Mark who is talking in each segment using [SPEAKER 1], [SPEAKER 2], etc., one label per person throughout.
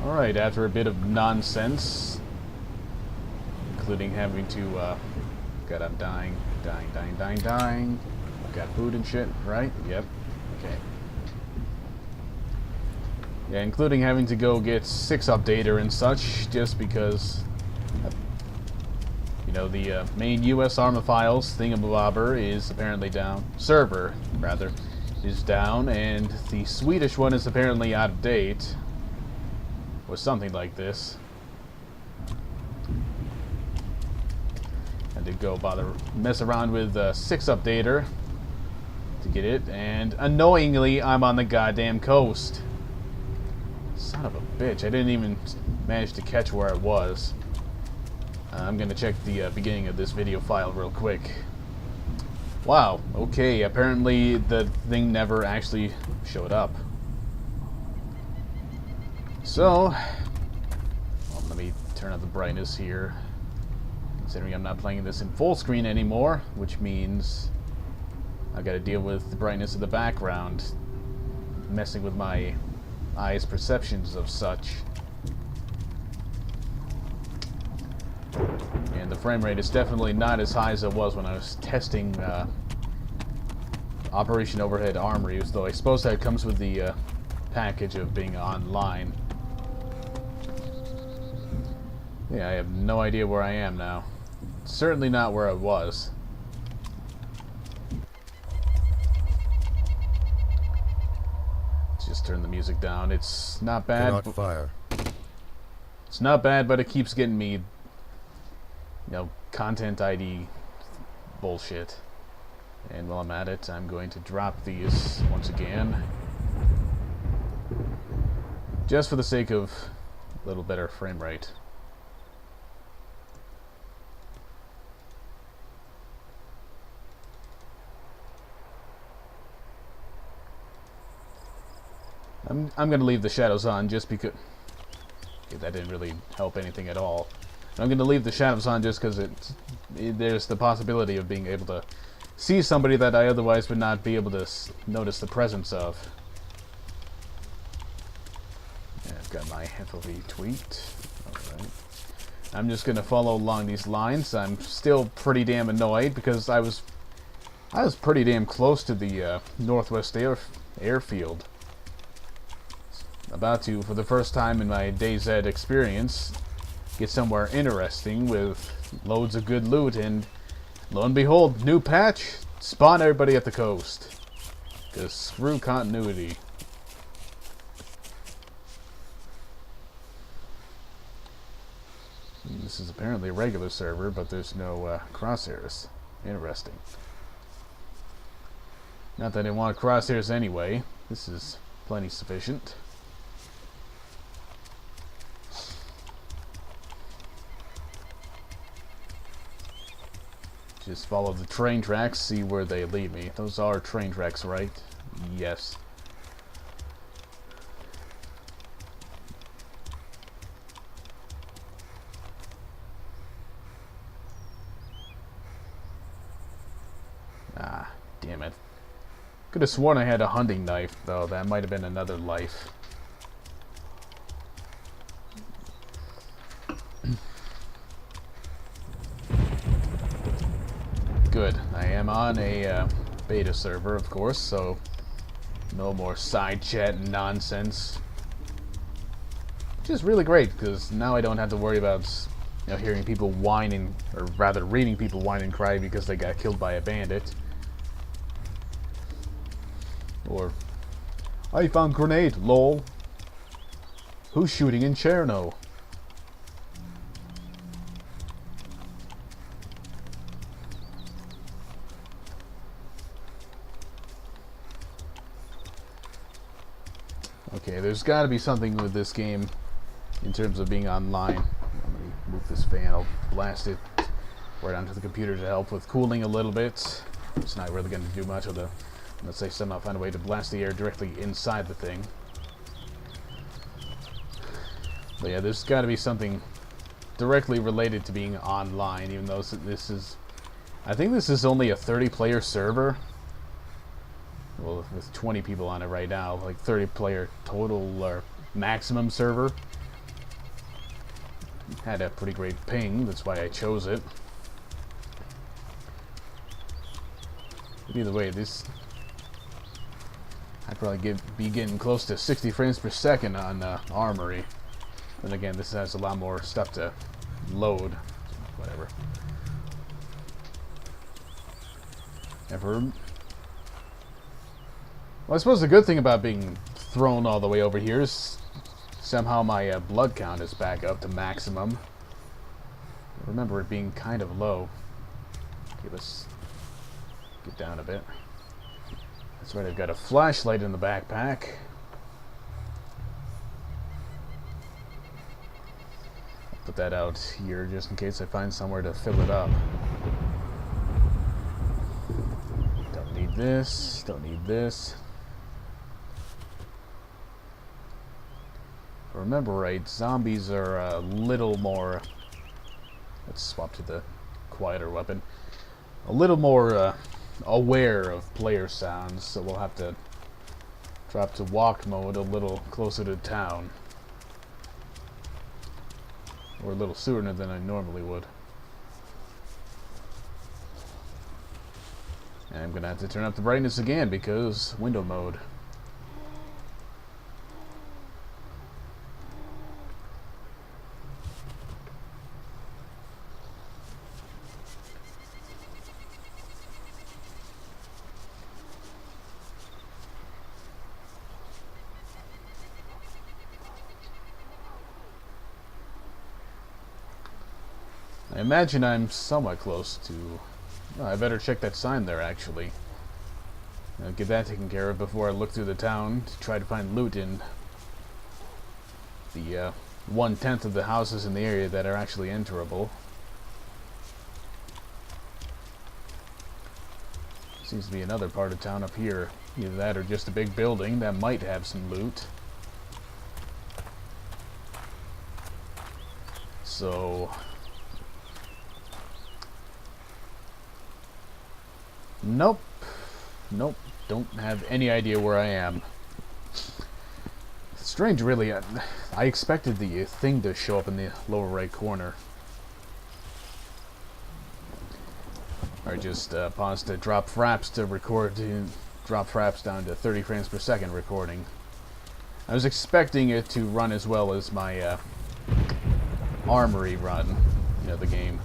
[SPEAKER 1] Alright, after a bit of nonsense, including having to, God, I'm dying. Got food and shit, right? Yep. Okay. Yeah, including having to go get 6 updater and such, just because, you know, the main US ARMA files thingamabobber is apparently down. Server, rather, is down, and the Swedish one is apparently out of date. Or something like this. And to go bother mess around with 6 updater to get it, and annoyingly I'm on the goddamn coast. Son of a bitch, I didn't even manage to catch where I was. I'm gonna check the beginning of this video file real quick. Wow, okay, apparently the thing never actually showed up. So, well, let me turn up the brightness here, considering I'm not playing this in full screen anymore, which means I gotta deal with the brightness of the background, messing with my eyes' perceptions of such. And the frame rate is definitely not as high as it was when I was testing Operation Overhead Armory, though I suppose that comes with the package of being online. Yeah, I have no idea where I am now. Certainly not where I was. Let's just turn the music down. It's not bad.
[SPEAKER 2] Cannot fire.
[SPEAKER 1] It's not bad, but it keeps getting me, you know, content ID bullshit. And while I'm at it, I'm going to drop these once again. Just for the sake of a little better frame rate. I'm going to leave the shadows on just because... Okay, that didn't really help anything at all. I'm going to leave the shadows on just because there's the possibility of being able to see somebody that I otherwise would not be able to notice the presence of. Yeah, I've got my FOV tweaked. Alright. I'm just going to follow along these lines. I'm still pretty damn annoyed because I was pretty damn close to the Northwest airfield. About to, for the first time in my DayZ experience, get somewhere interesting with loads of good loot, and lo and behold, new patch, spawn everybody at the coast. Because screw continuity. This is apparently a regular server, but there's no crosshairs. Interesting. Not that I want crosshairs anyway. This is plenty sufficient. Just follow the train tracks, see where they lead me. Those are train tracks, right? Yes. Ah, damn it. Could have sworn I had a hunting knife, though. That might have been another life. Good. I am on a beta server, of course, so no more side chat nonsense. Which is really great, because now I don't have to worry about, you know, hearing people whine, or rather reading people whine and cry because they got killed by a bandit. Or, I found grenade, lol. Who's shooting in Cherno? Okay, there's got to be something with this game in terms of being online. Let me move this fan. I'll blast it right onto the computer to help with cooling a little bit. It's not really going to do much of the... Let's say somehow find a way to blast the air directly inside the thing. But yeah, there's got to be something directly related to being online, even though this is... I think this is only a 30-player server. Well, with 20 people on it right now, like 30-player total or maximum server. had a pretty great ping, that's why I chose it. But either way, this... I'd probably be getting close to 60 frames per second on Armory. And again, this has a lot more stuff to load. Whatever. Well, I suppose the good thing about being thrown all the way over here is somehow my blood count is back up to maximum. I remember it being kind of low. Okay, let's get down a bit. That's right, I've got a flashlight in the backpack. I'll put that out here just in case I find somewhere to fill it up. Don't need this, don't need this. If I remember right, zombies are a little more... Let's swap to the quieter weapon. A little more aware of player sounds, so we'll have to drop to walk mode a little closer to town. Or a little sooner than I normally would. And I'm gonna have to turn up the brightness again because window mode. I imagine I'm somewhat close to... Oh, I better check that sign there, actually. I'll get that taken care of before I look through the town to try to find loot in the 1/10 of the houses in the area that are actually enterable. Seems to be another part of town up here. Either that or just a big building that might have some loot. So... Nope. Nope. Don't have any idea where I am. Strange, really. I expected the thing to show up in the lower right corner. Or just pause to drop fraps to record, drop fraps down to 30 frames per second recording. I was expecting it to run as well as my Armory run, you know, the game.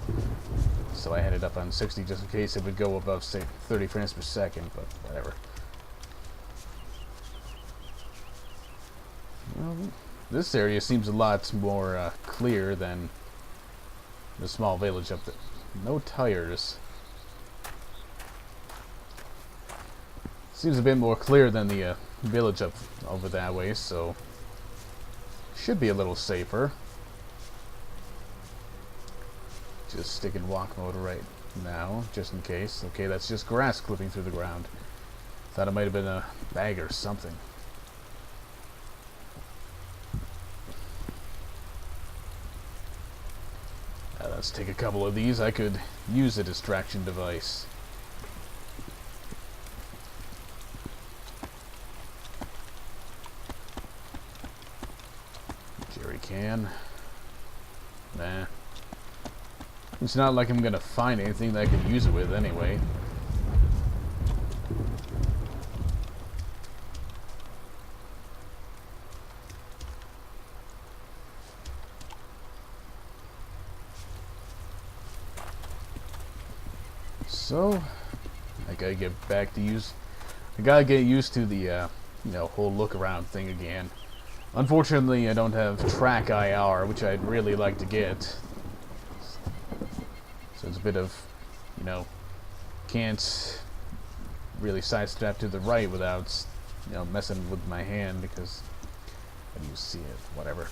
[SPEAKER 1] So I had it up on 60 just in case it would go above, say, 30 frames per second, but whatever. Well, this area seems a lot more clear than the small village up there. No tires. Seems a bit more clear than the village up over that way, so should be a little safer. Just stick in walk mode right now, just in case. Okay, that's just grass clipping through the ground. Thought it might have been a bag or something. Let's take a couple of these. I could use a distraction device. Jerry can. Nah. It's not like I'm gonna find anything that I could use it with anyway. So, I gotta get back to I gotta get used to the, you know, whole look around thing again. Unfortunately, I don't have track IR, which I'd really like to get. So it's a bit of, you know, can't really sidestep to the right without, you know, messing with my hand because how do you see it? Whatever.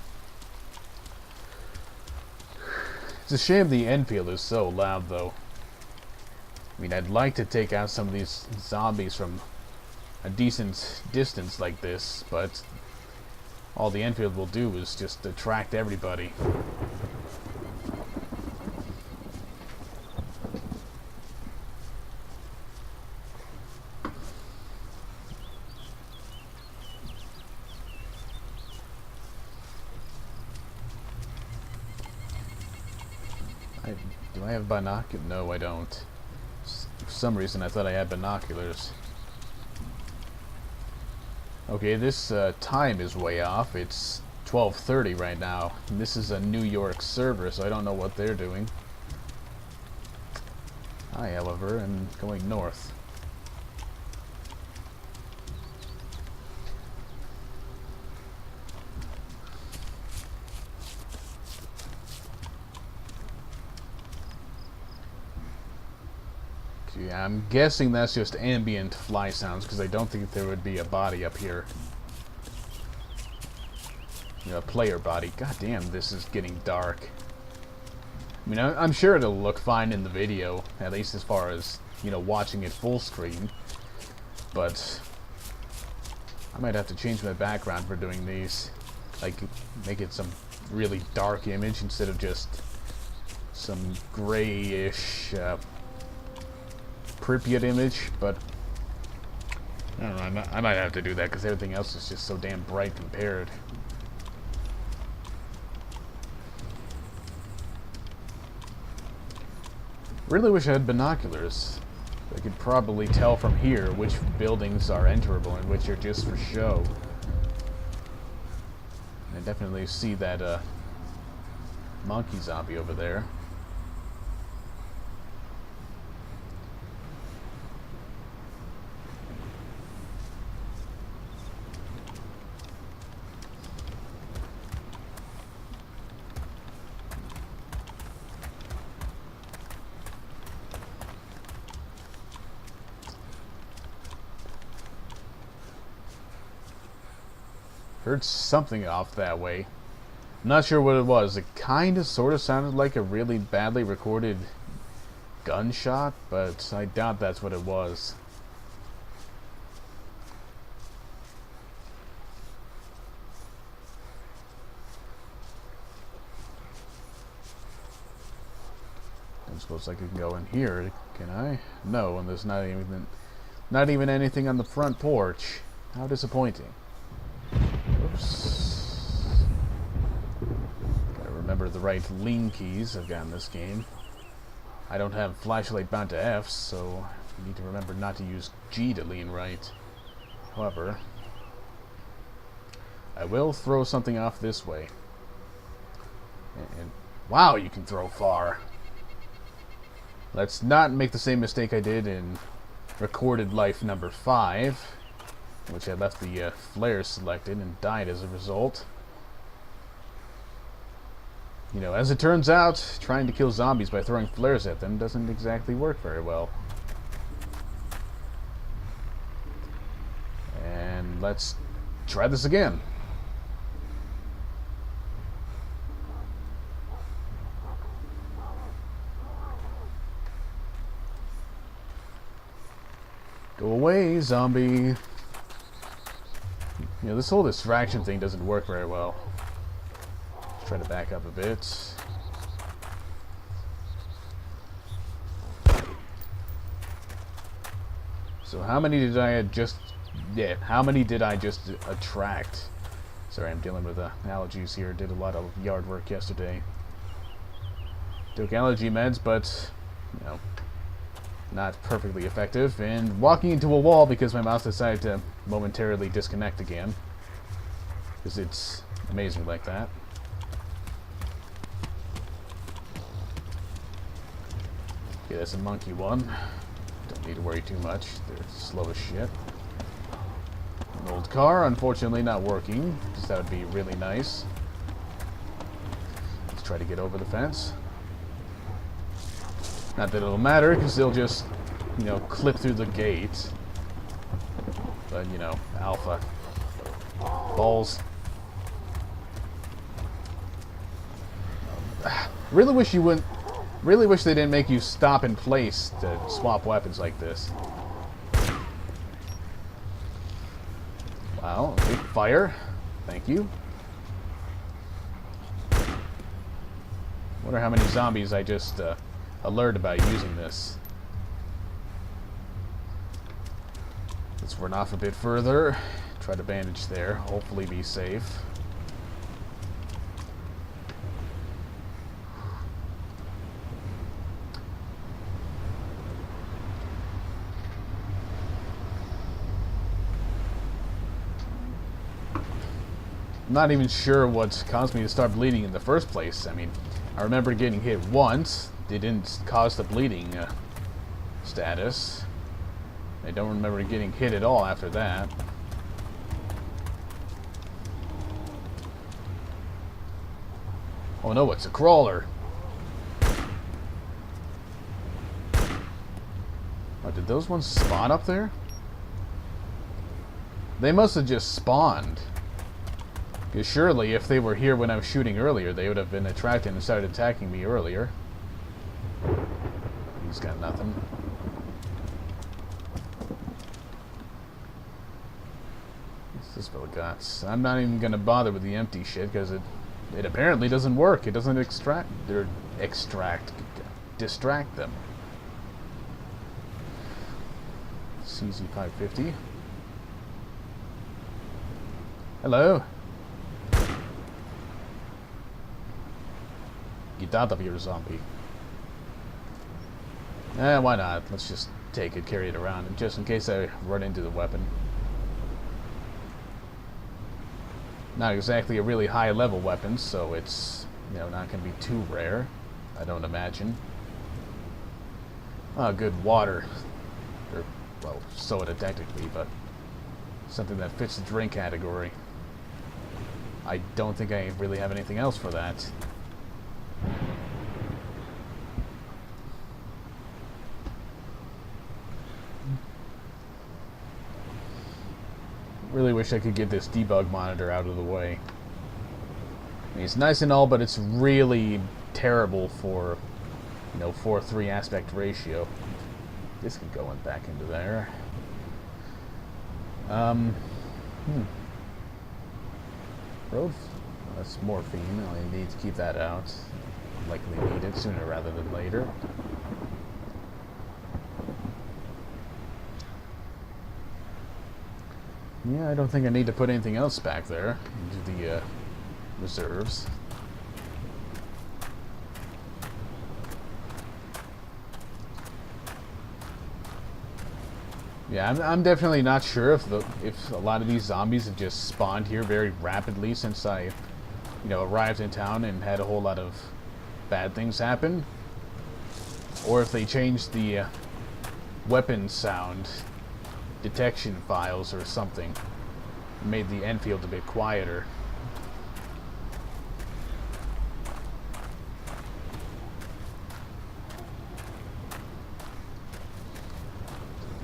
[SPEAKER 1] It's a shame the Enfield is so loud, though. I mean, I'd like to take out some of these zombies from a decent distance like this, but all the Enfield will do is just attract everybody. Do I have binoculars? No, I don't. For some reason, I thought I had binoculars. Okay, this time is way off. It's 12:30 right now. And this is a New York server, so I don't know what they're doing. I, however, am going north. Okay, I'm guessing that's just ambient fly sounds, because I don't think there would be a body up here. You know, a player body. God damn, this is getting dark. I mean, I'm sure it'll look fine in the video, at least as far as, you know, watching it full screen. But I might have to change my background for doing these. Like, make it some really dark image instead of just some grayish Pripyat image. But I don't know, I might have to do that because everything else is just so damn bright compared. Really wish I had binoculars. I could probably tell from here which buildings are enterable and which are just for show. I definitely see that monkey zombie over there. Heard something off that way. I'm not sure what it was. It kind of sort of sounded like a really badly recorded gunshot, but I doubt that's what it was. I suppose I can go in here, can I? No, and there's not even anything on the front porch. How disappointing. Oops. Gotta remember the right lean keys I've got in this game. I don't have flashlight bound to F, so I need to remember not to use G to lean right. However, I will throw something off this way. And wow, you can throw far. Let's not make the same mistake I did in Recorded Life number 5. Which I left the flares selected and died as a result. You know, as it turns out, trying to kill zombies by throwing flares at them doesn't exactly work very well. And let's try this again. Go away, zombie. You know, this whole distraction thing doesn't work very well. Let's try to back up a bit. So how many did I just... Yeah, how many did I just attract? Sorry, I'm dealing with allergies here. Did a lot of yard work yesterday. Took allergy meds, but, you know, not perfectly effective, and walking into a wall because my mouse decided to momentarily disconnect again, because it's amazing like that. Okay, that's a monkey one. Don't need to worry too much. They're slow as shit. An old car, unfortunately not working, because that would be really nice. Let's try to get over the fence. Not that it'll matter, because they'll just, you know, clip through the gate. But, you know, alpha. Balls. Really wish you wouldn't... Really wish they didn't make you stop in place to swap weapons like this. Wow, big fire. Thank you. Wonder how many zombies I just... alert about using this. Let's run off a bit further. Try to bandage there. Hopefully be safe. I'm not even sure what caused me to start bleeding in the first place. I mean, I remember getting hit once. It didn't cause the bleeding status. I don't remember getting hit at all after that. Oh no, it's a crawler. Oh, did those ones spawn up there? They must have just spawned. Because surely if they were here when I was shooting earlier, they would have been attracted and started attacking me earlier. He's got nothing. What's this fella got? I'm not even going to bother with the empty shit because it apparently doesn't work. It doesn't distract them. CZ550. Hello. Get out of here, zombie. Why not? Let's just take it, carry it around, just in case I run into the weapon. Not exactly a really high level weapon, so it's, you know, not going to be too rare, I don't imagine. Oh, good water. Or, well, soda technically, but something that fits the drink category. I don't think I really have anything else for that. Really wish I could get this debug monitor out of the way. I mean, it's nice and all, but it's really terrible for, you know, 4:3 aspect ratio. This could go back into there. Road, that's morphine. I need to keep that out. Likely need it sooner rather than later. Yeah, I don't think I need to put anything else back there into the reserves. Yeah, I'm definitely not sure if a lot of these zombies have just spawned here very rapidly since I, you know, arrived in town and had a whole lot of bad things happen, or if they changed the weapon sound detection files or something, made the Enfield a bit quieter.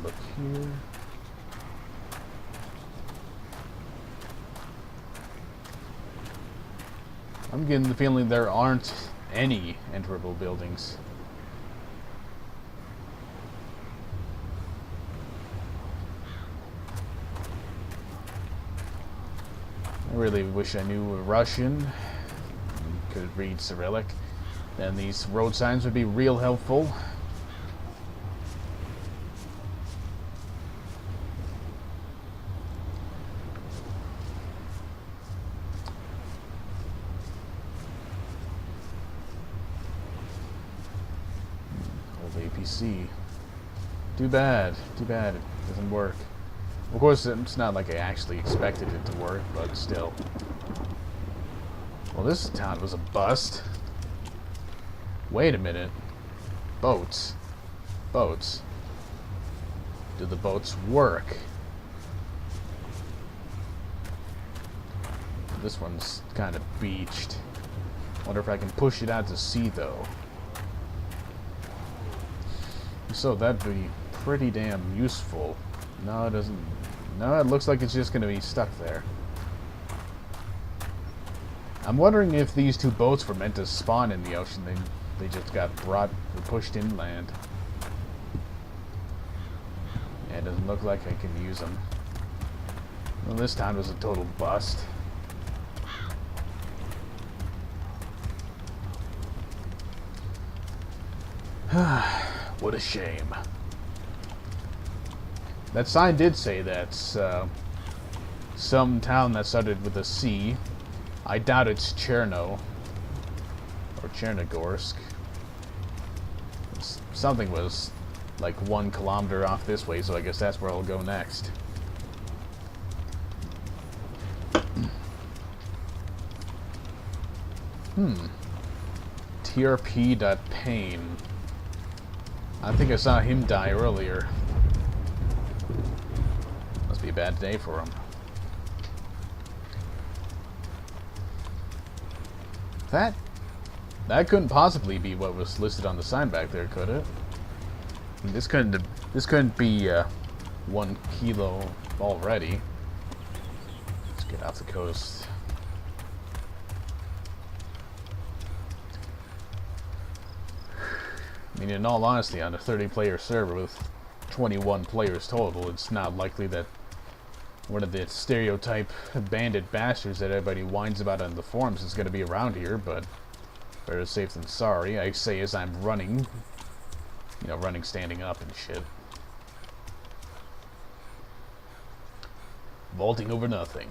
[SPEAKER 1] Look here. I'm getting the feeling there aren't any enterable buildings. I really wish I knew Russian, could read Cyrillic. Then these road signs would be real helpful. Old APC. Too bad it doesn't work. Of course, it's not like I actually expected it to work, but still. Well, this town was a bust. Wait a minute. Boats. Boats. Do the boats work? This one's kind of beached. Wonder if I can push it out to sea, though. So that'd be pretty damn useful. No, it doesn't. No, it looks like it's just going to be stuck there. I'm wondering if these two boats were meant to spawn in the ocean. They just got brought or pushed inland. Yeah, it doesn't look like I can use them. Well, this town was a total bust. What a shame. That sign did say that some town that started with a C. I doubt it's Cherno or Chernogorsk. Something was like 1 kilometer off this way, so I guess that's where I'll go next. TRP.Pain. I think I saw him die earlier. Must be a bad day for him. That couldn't possibly be what was listed on the sign back there, could it? I mean, this couldn't be 1 kilo already. Let's get off the coast. I mean, in all honesty, on a 30-player server with 21 players total, it's not likely that one of the stereotype bandit bastards that everybody whines about on the forums is going to be around here, but better safe than sorry, I say as I'm running. You know, running standing up and shit. Vaulting over nothing.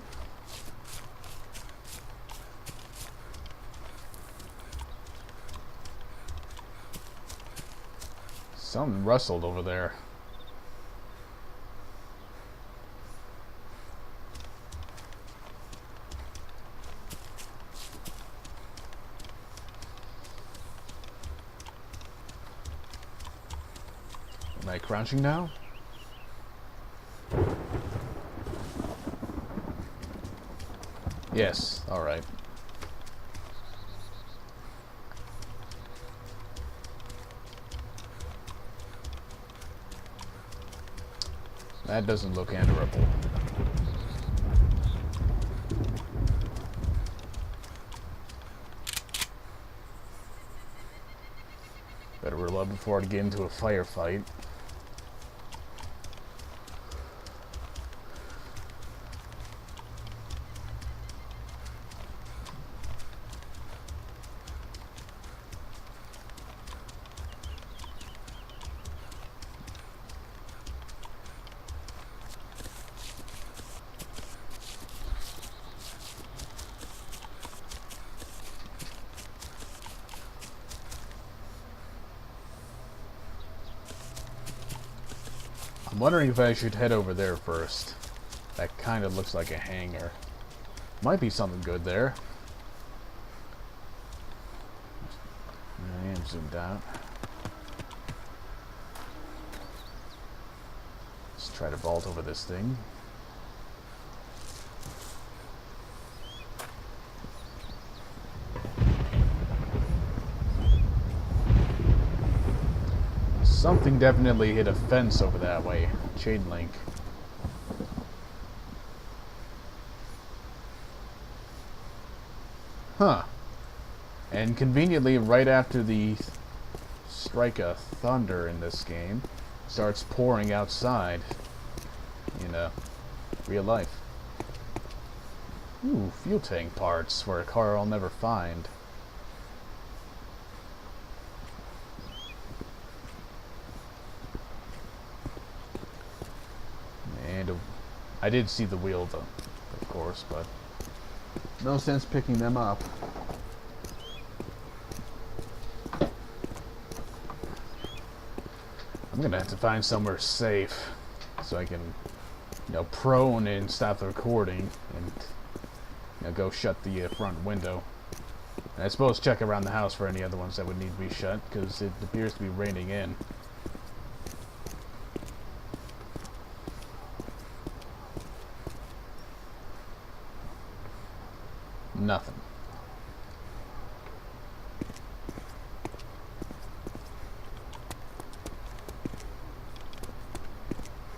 [SPEAKER 1] Something rustled over there. Am I crouching now? Yes, alright. That doesn't look answerable. Better reload before I get into a firefight. I'm wondering if I should head over there first. That kind of looks like a hangar. Might be something good there. I am zoomed out. Let's try to vault over this thing. Something definitely hit a fence over that way. Chain link. Huh. And conveniently, right after the strike of thunder in this game, starts pouring outside in real life. Ooh, fuel tank parts for a car I'll never find. I did see the wheel, though, of course, but no sense picking them up. I'm gonna have to find somewhere safe so I can, prone and stop the recording and, go shut the front window. And I suppose check around the house for any other ones that would need to be shut, because it appears to be raining in. Nothing.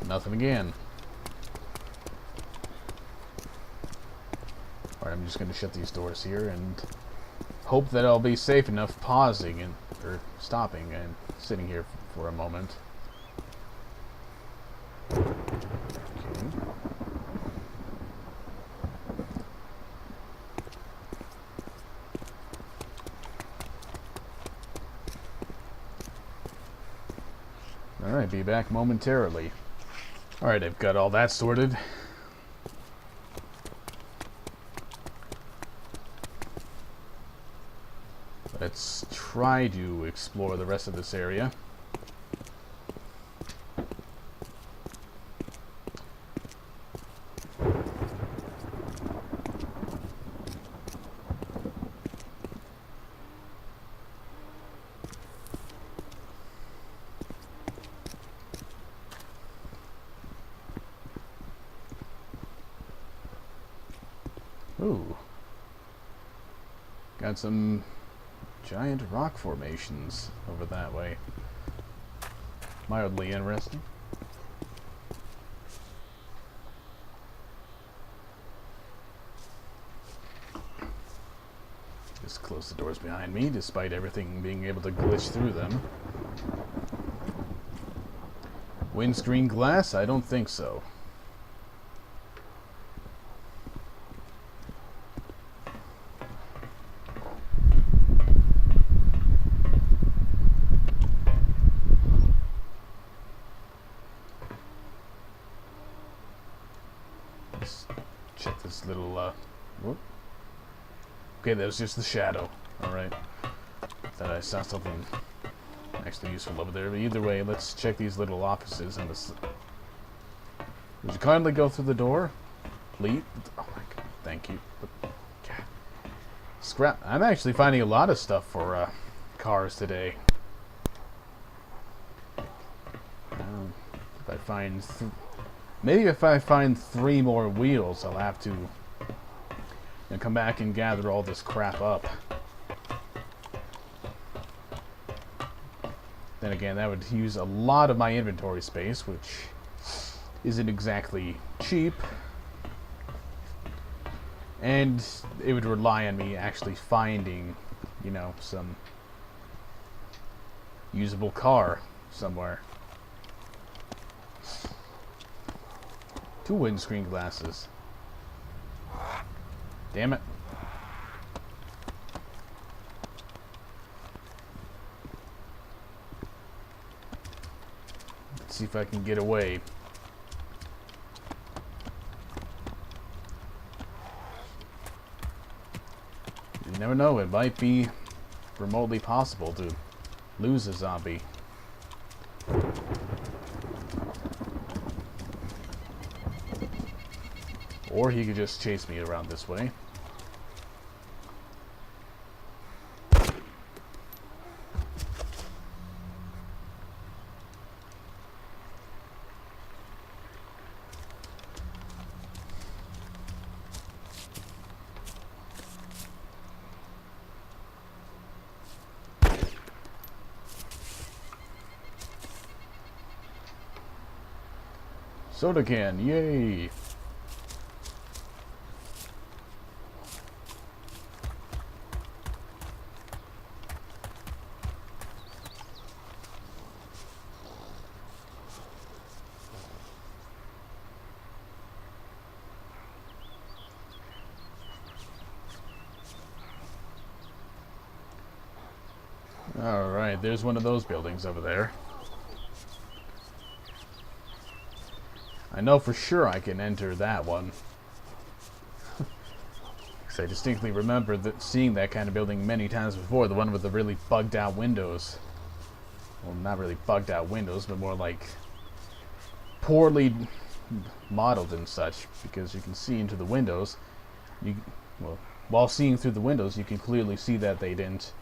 [SPEAKER 1] Nothing again. Alright, I'm just going to shut these doors here and hope that I'll be safe enough pausing or stopping and sitting here for a moment. Okay. Alright, be back momentarily. Alright, I've got all that sorted. Let's try to explore the rest of this area. Got some giant rock formations over that way. Mildly interesting. Just close the doors behind me, despite everything being able to glitch through them. Windscreen glass? I don't think so. Let's check this little, whoop. Okay, that was just the shadow. Alright. Thought I saw something actually useful over there. But either way, let's check these little offices. And this. Would you kindly go through the door? Please? Oh my god, thank you. God. Scrap. I'm actually finding a lot of stuff for cars today. If I find... maybe if I find 3 more wheels, I'll have to come back and gather all this crap up. Then again, that would use a lot of my inventory space, which isn't exactly cheap. And it would rely on me actually finding, you know, some usable car somewhere. 2 windscreen glasses. Damn it. Let's see if I can get away. You never know, it might be remotely possible to lose a zombie. Or he could just chase me around this way. Soda can, yay! Alright, there's one of those buildings over there. I know for sure I can enter that one. Because I distinctly remember seeing that kind of building many times before. The one with the really bugged out windows. Well, not really bugged out windows, but more like poorly modeled and such. Because you can see into the windows. Well, while seeing through the windows, you can clearly see that they didn't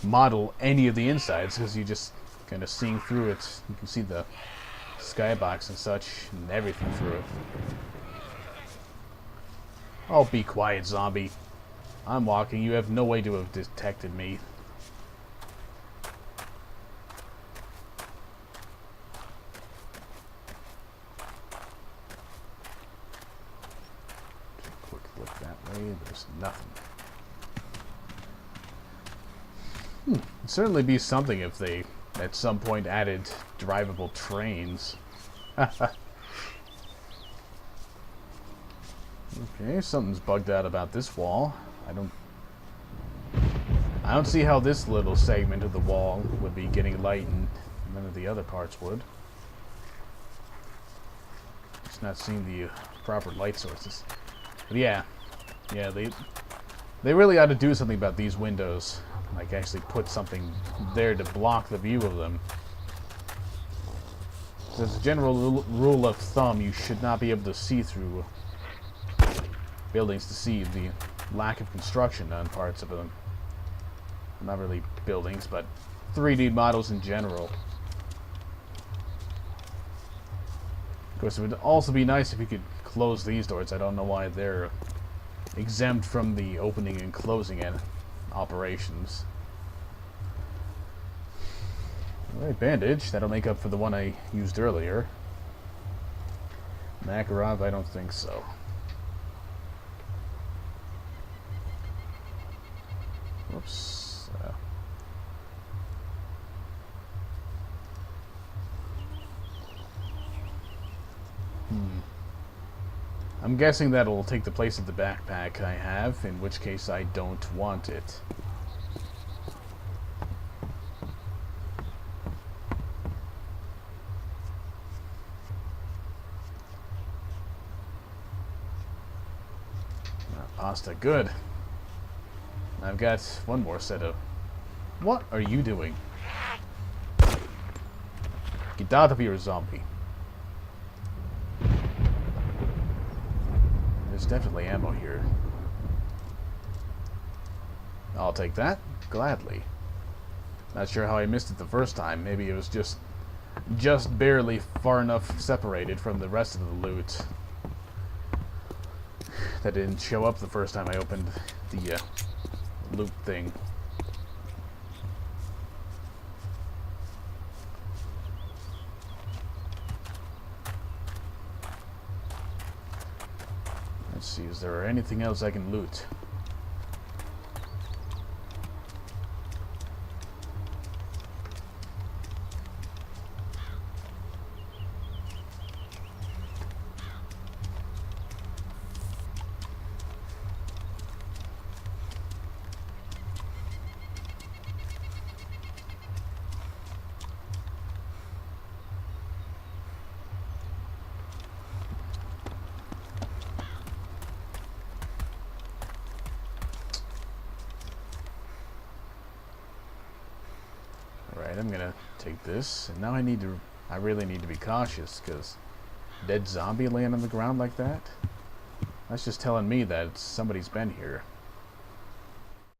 [SPEAKER 1] model any of the insides, because you just kind of seeing through it. You can see the skybox and such and everything through it. Oh, be quiet, zombie. I'm walking. You have no way to have detected me. Just a quick look that way. There's nothing. It'd certainly be something if they at some point added drivable trains. Okay, something's bugged out about this wall. I don't see how this little segment of the wall would be getting light and none of the other parts would. Just not seeing the proper light sources. But yeah, they really ought to do something about these windows. Like actually put something there to block the view of them. As a general rule of thumb, you should not be able to see through buildings to see the lack of construction on parts of them. Not really buildings, but 3D models in general. Of course, it would also be nice if you could close these doors. I don't know why they're exempt from the opening and closing operations. Alright, bandage. That'll make up for the one I used earlier. Makarov, I don't think so. Whoops. I'm guessing that'll take the place of the backpack I have, in which case I don't want it. Pasta, good. I've got one more set of... What are you doing? Get out of here, zombie. There's definitely ammo here. I'll take that, gladly. Not sure how I missed it the first time. Maybe it was just barely far enough separated from the rest of the loot that didn't show up the first time I opened the loot thing. Let's see, is there anything else I can loot? Alright, I'm gonna take this, and now I really need to be cautious, because dead zombie laying on the ground like that? That's just telling me that somebody's been here.